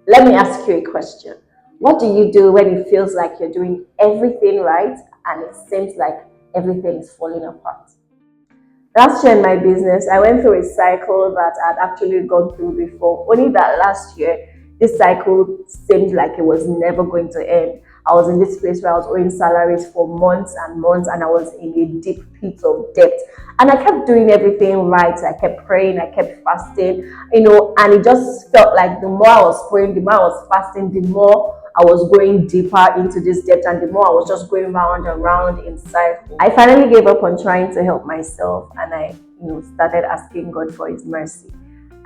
Let me ask you a question. What do you do when it feels like you're doing everything right and it seems like everything is falling apart? Last year in my business, I went through a cycle that I'd actually gone through before. Only that last year, this cycle seemed like it was never going to end. I was in this place where I was owing salaries for months and months, and I was in a deep pit of debt. And I kept doing everything right. I kept praying, I kept fasting, and it just felt like the more I was praying, the more I was fasting, the more I was going deeper into this debt, and the more I was just going round and round inside. I finally gave up on trying to help myself, and I, started asking God for His mercy.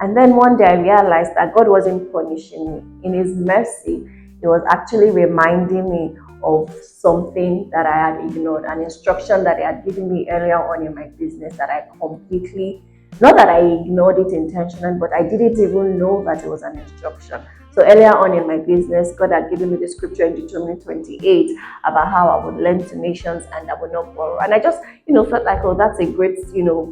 And then one day I realized that God wasn't punishing me. In His mercy, He was actually reminding me of something that I had ignored, an instruction that He had given me earlier on in my business that I completely, not that I ignored it intentionally, but I didn't even know that it was an instruction. So earlier on in my business, God had given me the scripture in Deuteronomy 28 about how I would lend to nations and I would not borrow. And I just, felt like, oh, that's a great,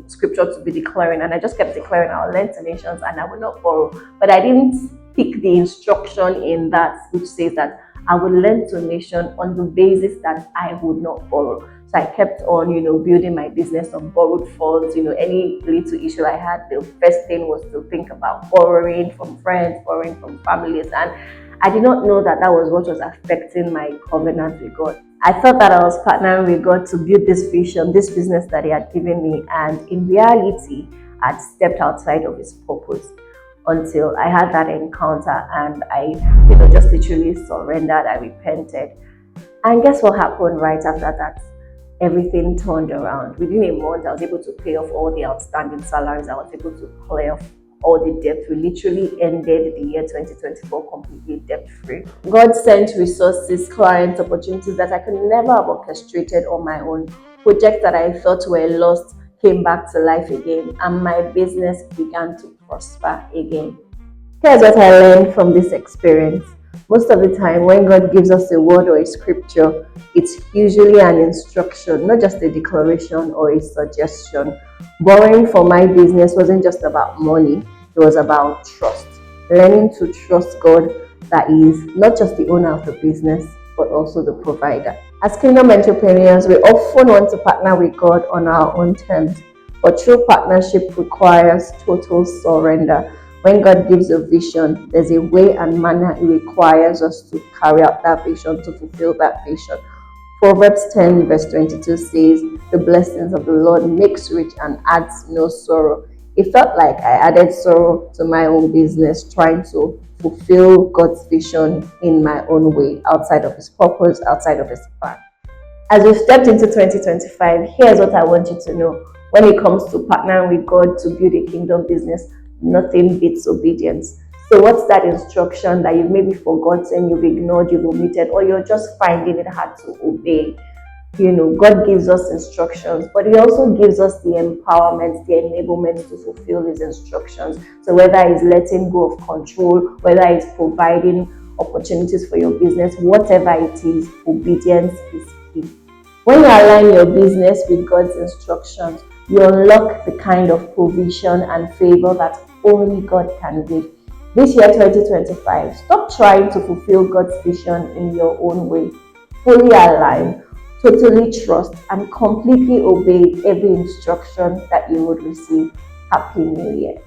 scripture to be declaring. And I just kept declaring, I'll lend to nations and I would not borrow. But I didn't pick the instruction in that, which says that I would lend to a nation on the basis that I would not borrow. So I kept on, building my business on borrowed funds. Any little issue I had, the first thing was to think about borrowing from friends, borrowing from families. And I did not know that that was what was affecting my covenant with God. I thought that I was partnering with God to build this vision, this business that He had given me. And in reality, I'd stepped outside of His purpose until I had that encounter and I, just literally surrendered. I repented. And guess what happened right after that? Everything turned around. Within a month, I was able to pay off all the outstanding salaries. I was able to clear off all the debt. We literally ended the year 2024 completely debt-free. God sent resources, clients, opportunities that I could never have orchestrated on my own. Projects that I thought were lost came back to life again, and my business began to prosper again. Here's what I learned from this experience. Most of the time, when God gives us a word or a scripture, it's usually an instruction, not just a declaration or a suggestion. Borrowing for my business wasn't just about money, it was about trust. Learning to trust God, that is not just the owner of the business, but also the provider. As kingdom entrepreneurs, we often want to partner with God on our own terms, but true partnership requires total surrender. When God gives a vision, there's a way and manner He requires us to carry out that vision, to fulfill that vision. Proverbs 10 verse 22 says, "The blessings of the Lord makes rich and adds no sorrow." It felt like I added sorrow to my own business, trying to fulfill God's vision in my own way, outside of His purpose, outside of His plan. As we've stepped into 2025, here's what I want you to know. When it comes to partnering with God to build a kingdom business, nothing beats obedience. So what's that instruction that you've maybe forgotten, you've ignored, you've omitted, or you're just finding it hard to obey? God gives us instructions, but He also gives us the empowerment, the enablement to fulfill His instructions. So whether it's letting go of control, whether it's providing opportunities for your business, whatever it is, obedience is key. When you align your business with God's instructions, you unlock the kind of provision and favor that only God can give. This year 2025, stop trying to fulfill God's vision in your own way. Fully align, totally trust, and completely obey every instruction that you would receive. Happy New Year.